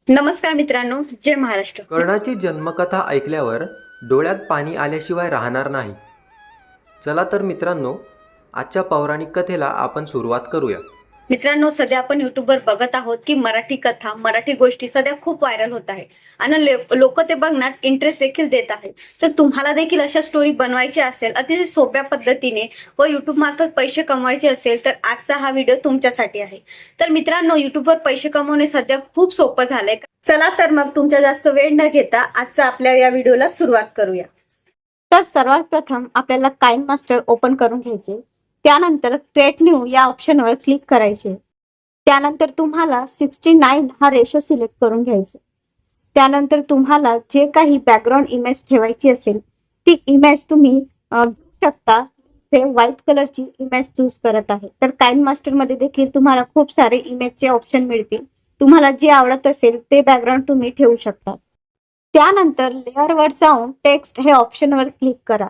नमस्कार मित्रांनो, जय महाराष्ट्र. कर्णाची जन्मकथा ऐकल्यावर डोळ्यात पाणी आल्याशिवाय राहणार नाही. चला तर मित्रांनो, आजच्या पौराणिक कथेला आपण सुरुवात करूया. मित्रांनो, सध्या आपण युट्यूबवर बघत आहोत की मराठी कथा, मराठी गोष्टी सध्या खूप व्हायरल होत आहे आणि लोक ते बघण्यात इंटरेस्ट देखील देत आहेत. तर तुम्हाला देखील अशा स्टोरी बनवायची असेल, अतिशय सोप्या पद्धतीने व युट्यूब मार्फत पैसे कमवायचे असेल तर आजचा हा व्हिडिओ तुमच्यासाठी आहे. तर मित्रांनो, युट्यूबवर पैसे कमवणे सध्या खूप सोपं झालंय. चला तर मग तुमचा जास्त वेळ न घेता आजचा आपल्या या व्हिडिओला सुरुवात करूया. तर सर्वात प्रथम आपल्याला काइन मास्टर ओपन करून घ्यायचे. त्यानंतर क्रिएट न्यू या ऑप्शनवर क्लिक करायचे. त्यानंतर तुम्हाला 69 हा रेशो सिलेक्ट करून घ्यायचा. त्यानंतर तुम्हाला जे काही बॅकग्राऊंड इमेज ठेवायची असेल ती इमेज तुम्ही घेऊ शकता. ते व्हाईट कलरची इमेज चूज करत आहे. तर काइन मास्टर मध्ये देखील तुम्हाला खूप सारे इमेजचे ऑप्शन मिळतील. तुम्हाला जे आवडत असेल ते बॅकग्राऊंड तुम्ही ठेवू शकता. त्यानंतर लेअरवर जाऊन टेक्स्ट हे ऑप्शनवर क्लिक करा.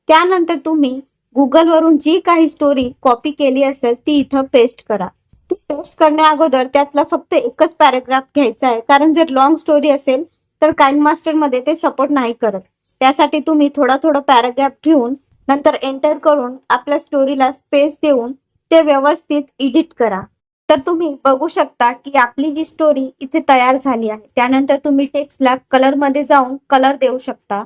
त्यानंतर तुम्ही गुगलवरून जी काही स्टोरी कॉपी केली असेल ती इथं पेस्ट करा. ती पेस्ट करण्या अगोदर त्यातला फक्त एकच पॅराग्राफ घ्यायचा आहे, कारण जर लॉंग स्टोरी असेल तर काइन मास्टर मध्ये ते सपोर्ट नाही करत. त्यासाठी तुम्ही थोडा थोडा पॅराग्राफ ठेवून नंतर एंटर करून आपल्या स्टोरीला स्पेस देऊन ते व्यवस्थित एडिट करा. तर तुम्ही बघू शकता की आपली ही स्टोरी इथे तयार झाली आहे. त्यानंतर तुम्ही टेक्स्टला कलर मध्ये जाऊन कलर देऊ शकता.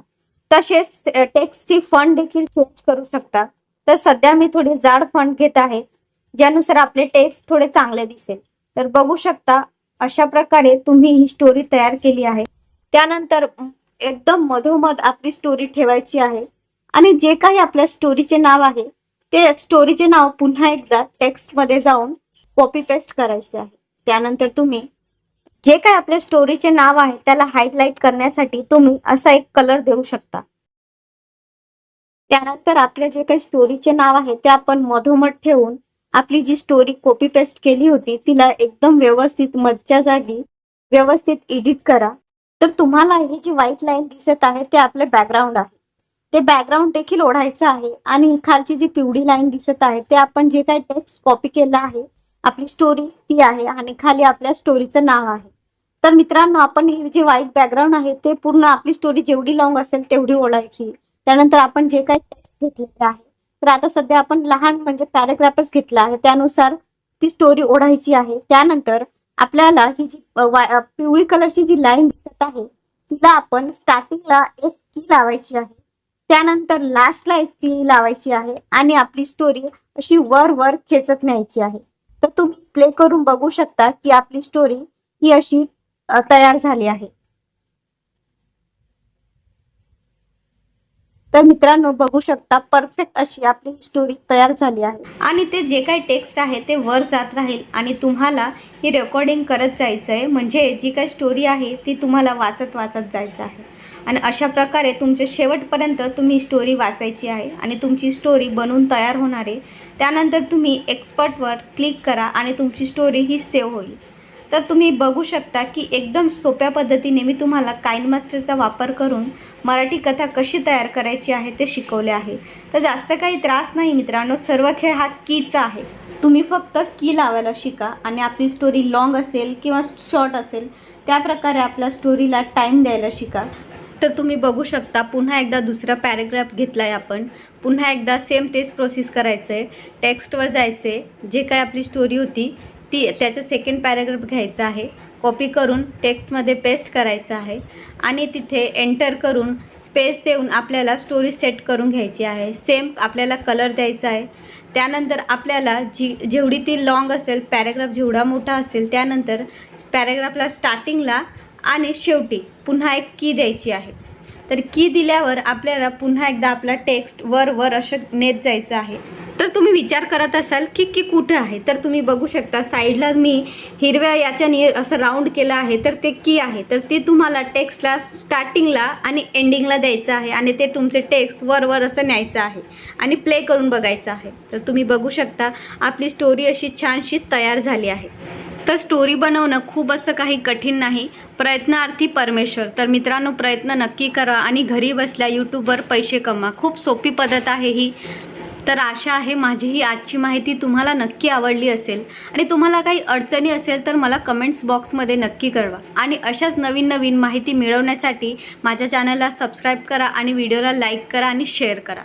तसेच टेक्स्टची फॉन्ट देखील चेंज करू शकता. तर सध्या मी थोडी जाड फॉन्ट घेत आहे, ज्यानुसार आपले टेक्स्ट थोडे चांगले दिसेल. तर बघू शकता अशा प्रकारे तुम्ही ही स्टोरी तयार केली आहे. त्यानंतर एकदम मधोमध आपली स्टोरी ठेवायची आहे आणि जे काही आपल्या स्टोरीचे नाव आहे ते स्टोरीचे नाव पुन्हा एकदा टेक्स्ट मध्ये जाऊन कॉपी पेस्ट करायचे आहे. त्यानंतर तुम्ही जे काही आपल्या स्टोरीचे नाव आहे त्याला हायलाइट करण्यासाठी तुम्ही असा एक कलर देऊ शकता. त्यानंतर आपले जे काही स्टोरीचे नाव आहे ते आपण मधोमध ठेवून आपली जी स्टोरी कॉपी पेस्ट केली होती तिला एकदम व्यवस्थित मधच्या जागी व्यवस्थित एडिट करा. तर तुम्हाला ही जी व्हाईट लाईन दिसत आहे ते आपले बॅकग्राऊंड आहे. ते बॅकग्राऊंड देखील ओढायचं आहे आणि खालची जी पिवळी लाईन दिसत आहे ते आपण जे काही टेक्स्ट कॉपी केलं आहे आपली स्टोरी ती आहे आणि खाली आपल्या स्टोरीचं नाव आहे. तर मित्रांनो, आपण ही जी व्हाईट बॅकग्राऊंड आहे ते पूर्ण आपली स्टोरी जेवढी लॉंग असेल तेवढी ओढायची. त्यानंतर आपण जे काही टेक्स्ट घेतलेले आहे, तर आता सध्या आपण लहान म्हणजे पॅराग्राफच घेतला आहे, त्यानुसार ती स्टोरी ओढायची आहे. त्यानंतर आपल्याला ही जी पिवळी कलरची जी लाईन दिसत आहे तिला आपण स्टार्टिंगला एक की लावायची आहे. त्यानंतर लास्टला एक की लावायची आहे आणि आपली स्टोरी अशी वर वर खेचत न्यायची आहे. तर तुम्ही प्ले करून बघू शकता की आपली स्टोरी ही अशी तयार झाली आहे. तर मित्रांनो, बघू शकता परफेक्ट अशी आपली स्टोरी तयार झाली आहे आणि ते जे काही टेक्स्ट आहे ते वर जात राहील आणि तुम्हाला ही रेकॉर्डिंग करत जायचं आहे. म्हणजे जी काही स्टोरी आहे ती तुम्हाला वाचत वाचत जायचं आहे आणि अशा प्रकारे तुमच्या शेवटपर्यंत तुम्ही स्टोरी वाचायची आहे आणि तुमची स्टोरी बनवून तयार होणार आहे. त्यानंतर तुम्ही एक्सपर्टवर क्लिक करा आणि तुमची स्टोरी ही सेव्ह होईल. तर तुम्ही बघू शकता की एकदम सोप्या पद्धतीने मी तुम्हाला काइन मास्टरचा वापर करून मराठी कथा कशी तयार करायची आहे ते शिकवले आहे. तर जास्त काही त्रास नाही मित्रांनो, सर्व खेळ हा कीचा आहे. तुम्ही फक्त की लावायला शिका आणि आपली स्टोरी लॉंग असेल किंवा शॉर्ट असेल त्या प्रकारे आपल्या स्टोरीला टाईम द्यायला शिका. तर तुम्ही बघू शकता पुन्हा एकदा दुसरा पॅराग्राफ घेतला आहे आपण. पुन्हा एकदा सेम तेच प्रोसेस करायचं आहे. टेक्स्टवर जायचं आहे, जे काय आपली स्टोरी होती ती त्याचं सेकंड पॅराग्राफ घ्यायचा आहे, कॉपी करून टेक्स्टमध्ये पेस्ट करायचं आहे आणि तिथे एंटर करून स्पेस देऊन आपल्याला स्टोरी सेट करून घ्यायची आहे. सेम आपल्याला कलर द्यायचा आहे. त्यानंतर आपल्याला जेवढी ती लॉंग असेल, पॅराग्राफ जेवढा मोठा असेल, त्यानंतर पॅराग्राफला स्टार्टिंगला आणि शेवटी पुन्हा एक की द्यायची आहे. तर की दिल्यावर आपल्याला पुन्हा एकदा आपला टेक्स्ट वर वर असं नेत जायचं आहे. तर तुम्ही विचार करत असाल की की कुठे आहे, तर तुम्ही बघू शकता साईडला मी हिरव्या याच्याने असं राऊंड केलं आहे, तर ते की आहे. तर ते तुम्हाला टेक्स्टला स्टार्टिंगला आणि एंडिंगला द्यायचं आहे आणि ते तुमचे टेक्स्ट वर वर असं न्यायचं आहे आणि प्ले करून बघायचं आहे. तर तुम्ही बघू शकता आपली स्टोरी अशी छानशी तयार झाली आहे. तर स्टोरी बनवणं खूप असं काही कठीण नाही. प्रयत्नार्थी परमेश्वर. तर मित्रांनो, प्रयत्न नक्की करा आणि घरी बसल्या यूट्यूबवर पैसे कमवा. खूप सोपी पद्धत आहे ही. तर आशा आहे माझी ही आजची माहिती तुम्हाला नक्की आवडली असेल आणि तुम्हाला काही अडचणी असेल तर मला कमेंट्स बॉक्समध्ये नक्की कळवा आणि अशाच नवीन नवीन माहिती मिळवण्यासाठी माझ्या चॅनलला सबस्क्राईब करा आणि व्हिडिओला लाईक करा आणि शेअर करा.